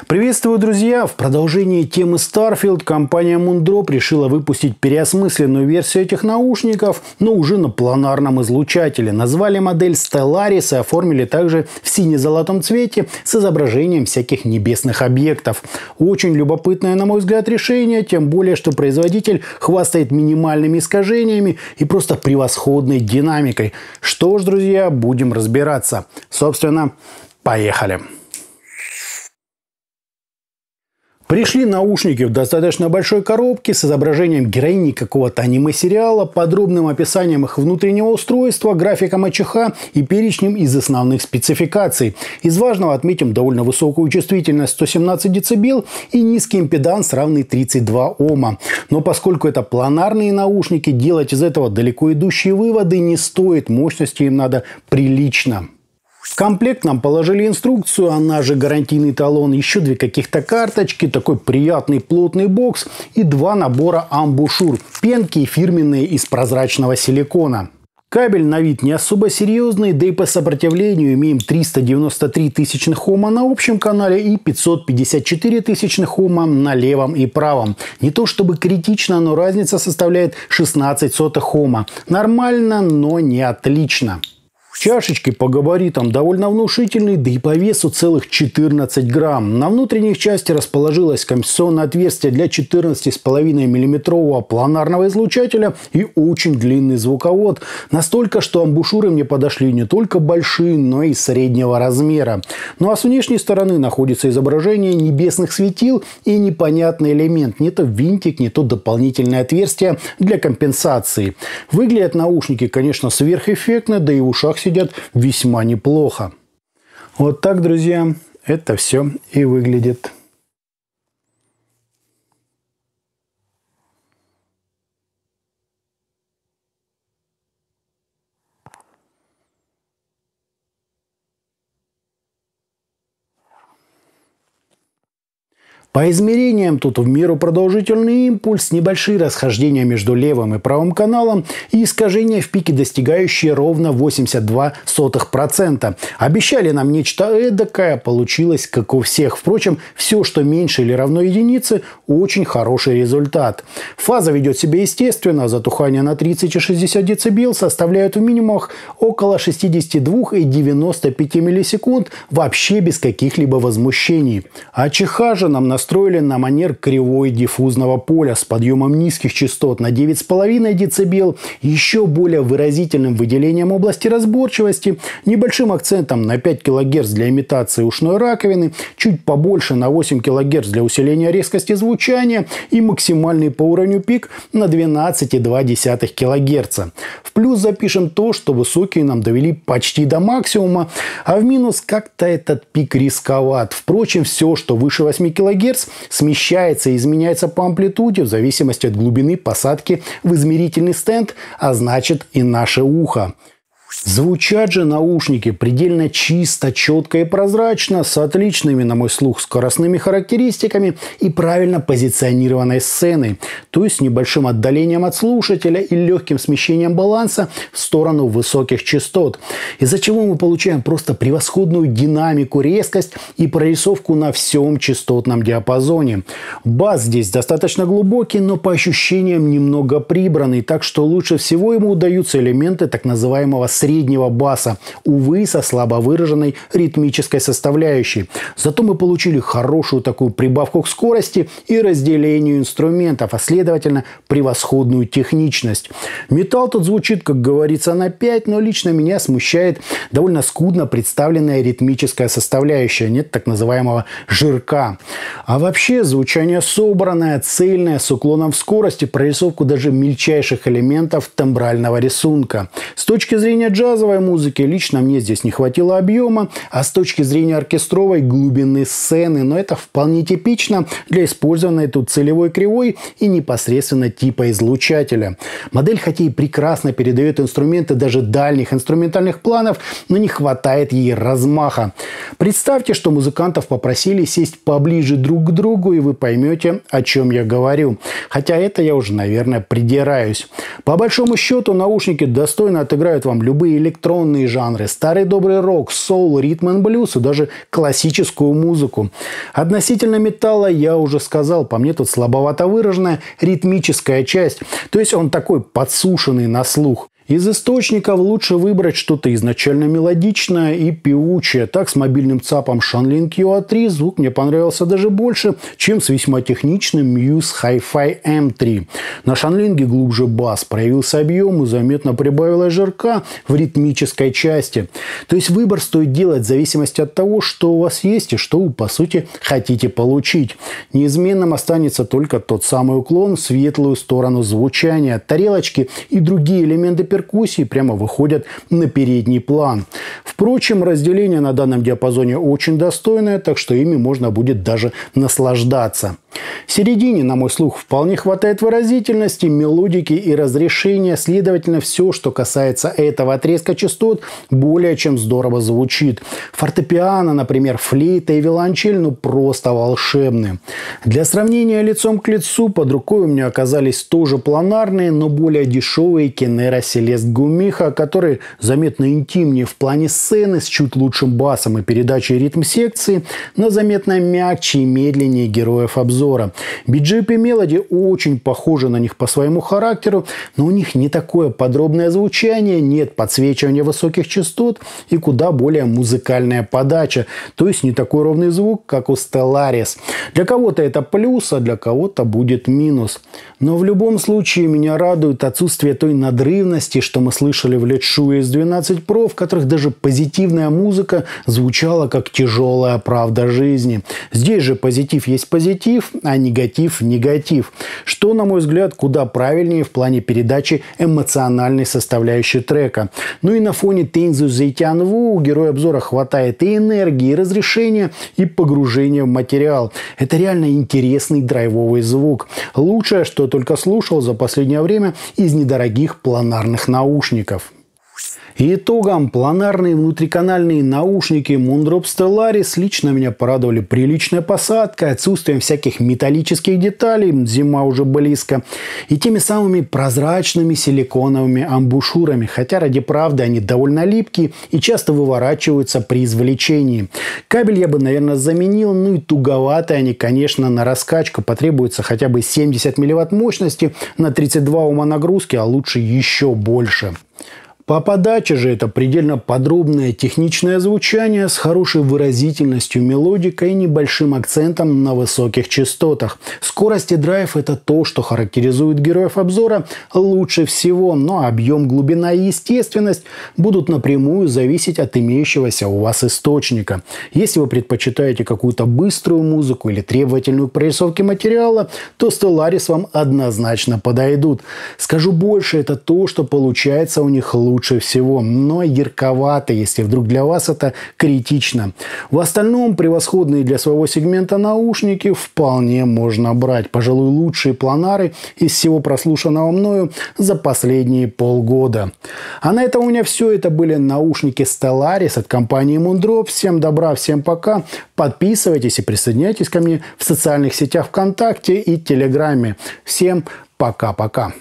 Приветствую, друзья! В продолжении темы Starfield компания Moondrop решила выпустить переосмысленную версию этих наушников, но уже на планарном излучателе. Назвали модель Stellaris и оформили также в сине-золотом цвете с изображением всяких небесных объектов. Очень любопытное, на мой взгляд, решение, тем более, что производитель хвастает минимальными искажениями и просто превосходной динамикой. Что ж, друзья, будем разбираться. Собственно, поехали! Пришли наушники в достаточно большой коробке с изображением героини какого-то аниме-сериала, подробным описанием их внутреннего устройства, графиком АЧХ и перечнем из основных спецификаций. Из важного отметим довольно высокую чувствительность 117 дБ и низкий импеданс, равный 32 Ома. Но поскольку это планарные наушники, делать из этого далеко идущие выводы не стоит, мощности им надо прилично. В комплект нам положили инструкцию, она же гарантийный талон, еще две каких-то карточки, такой приятный плотный бокс и два набора амбушюр, пенки фирменные из прозрачного силикона. Кабель на вид не особо серьезный, да и по сопротивлению имеем 393 тысячных Ома на общем канале и 554 тысячных Ома на левом и правом. Не то чтобы критично, но разница составляет 16 сотых Ома. Нормально, но не отлично. Чашечки по габаритам довольно внушительные, да и по весу целых 14 грамм. На внутренней части расположилось компенсационное отверстие для 14,5 мм планарного излучателя и очень длинный звуковод. Настолько, что амбушюры мне подошли не только большие, но и среднего размера. Ну а с внешней стороны находится изображение небесных светил и непонятный элемент. Не то винтик, не то дополнительное отверстие для компенсации. Выглядят наушники, конечно, сверхэффектно, да и в ушах сидят весьма неплохо. Вот так, друзья, это все и выглядит. По измерениям тут в меру продолжительный импульс, небольшие расхождения между левым и правым каналом и искажения в пике, достигающие ровно 0,82%. Обещали нам нечто эдакое, получилось как у всех. Впрочем, все, что меньше или равно единице, очень хороший результат. Фаза ведет себя естественно, затухание на 30 и 60 дБ составляют в минимумах около 62 и 95 миллисекунд, вообще без каких-либо возмущений. АЧХ же нам настроили на манер кривой диффузного поля с подъемом низких частот на 9,5 дБ, еще более выразительным выделением области разборчивости, небольшим акцентом на 5 кГц для имитации ушной раковины, чуть побольше на 8 кГц для усиления резкости звучания и максимальный по уровню пик на 12,2 кГц. В плюс запишем то, что высокие нам довели почти до максимума, а в минус как-то этот пик рисковат. Впрочем, все, что выше 8 кГц, смещается и изменяется по амплитуде в зависимости от глубины посадки в измерительный стенд, а значит и наше ухо. Звучат же наушники предельно чисто, четко и прозрачно, с отличными, на мой слух, скоростными характеристиками и правильно позиционированной сценой, то есть с небольшим отдалением от слушателя и легким смещением баланса в сторону высоких частот, из-за чего мы получаем просто превосходную динамику, резкость и прорисовку на всем частотном диапазоне. Бас здесь достаточно глубокий, но по ощущениям немного прибранный, так что лучше всего ему удаются элементы так называемого среднего баса, увы, со слабо выраженной ритмической составляющей. Зато мы получили хорошую такую прибавку к скорости и разделению инструментов, а следовательно превосходную техничность. Металл тут звучит, как говорится, на 5, но лично меня смущает довольно скудно представленная ритмическая составляющая, нет так называемого жирка. А вообще звучание собранное, цельное, с уклоном в скорость и прорисовку даже мельчайших элементов тембрального рисунка. С точки зрения джазовой музыки лично мне здесь не хватило объема, а с точки зрения оркестровой глубины сцены, но это вполне типично для использованной тут целевой кривой и непосредственно типа излучателя. Модель хотя и прекрасно передает инструменты даже дальних инструментальных планов, но не хватает ей размаха. Представьте, что музыкантов попросили сесть поближе друг к другу, и вы поймете, о чем я говорю. Хотя это я уже, наверное, придираюсь. По большому счету, наушники достойно отыграют вам любой любые электронные жанры, старый добрый рок, соул, ритм и блюз и даже классическую музыку. Относительно металла я уже сказал, по мне тут слабовато выраженная ритмическая часть, то есть он такой подсушенный на слух. Из источников лучше выбрать что-то изначально мелодичное и певучее. Так, с мобильным ЦАПом Shanling UA3 звук мне понравился даже больше, чем с весьма техничным Muse Hi-Fi M3. На Shanling глубже бас, проявился объем и заметно прибавилась жирка в ритмической части. То есть выбор стоит делать в зависимости от того, что у вас есть и что вы, по сути, хотите получить. Неизменным останется только тот самый уклон в светлую сторону звучания. Тарелочки и другие элементы перкуссии прямо выходят на передний план. Впрочем, разделение на данном диапазоне очень достойное, так что ими можно будет даже наслаждаться. В середине, на мой слух, вполне хватает выразительности, мелодики и разрешения. Следовательно, все, что касается этого отрезка частот, более чем здорово звучит. Фортепиано, например, флейта и виолончель, ну просто волшебны. Для сравнения лицом к лицу под рукой у меня оказались тоже планарные, но более дешевые Кенера Селест Гумиха, которые заметно интимнее в плане сцены, с чуть лучшим басом и передачей ритм-секции, но заметно мягче и медленнее героев обзора. Биджип и мелоди очень похожи на них по своему характеру, но у них не такое подробное звучание, нет подсвечивания высоких частот и куда более музыкальная подача, то есть не такой ровный звук, как у Stellaris. Для кого-то это плюс, а для кого-то будет минус. Но в любом случае меня радует отсутствие той надрывности, что мы слышали в LED Shure S12 Pro, в которых даже позитивная музыка звучала как тяжелая правда жизни. Здесь же позитив есть позитив, а негатив – негатив. Что, на мой взгляд, куда правильнее в плане передачи эмоциональной составляющей трека. Ну и на фоне Тензу Зейтянву у героя обзора хватает и энергии, и разрешения, и погружения в материал. Это реально интересный драйвовый звук. Лучшее, что только слушал за последнее время из недорогих планарных наушников. И итогом, планарные внутриканальные наушники Moondrop Stellaris лично меня порадовали приличной посадкой, отсутствием всяких металлических деталей, зима уже близко, и теми самыми прозрачными силиконовыми амбушюрами, хотя ради правды они довольно липкие и часто выворачиваются при извлечении. Кабель я бы, наверное, заменил, ну и туговатые они, конечно, на раскачку, потребуется хотя бы 70 мВт мощности на 32 Ома нагрузки, а лучше еще больше. По подаче же это предельно подробное техничное звучание с хорошей выразительностью мелодикой и небольшим акцентом на высоких частотах. Скорость и драйв – это то, что характеризует героев обзора лучше всего, но объем, глубина и естественность будут напрямую зависеть от имеющегося у вас источника. Если вы предпочитаете какую-то быструю музыку или требовательную к прорисовке материала, то Stellaris вам однозначно подойдут. Скажу больше, это то, что получается у них лучше всего, но ярковато, если вдруг для вас это критично. В остальном превосходные для своего сегмента наушники вполне можно брать. Пожалуй, лучшие планары из всего прослушанного мною за последние полгода. А на этом у меня все. Это были наушники Stellaris от компании Moondrop. Всем добра, всем пока. Подписывайтесь и присоединяйтесь ко мне в социальных сетях ВКонтакте и Телеграме. Всем пока-пока.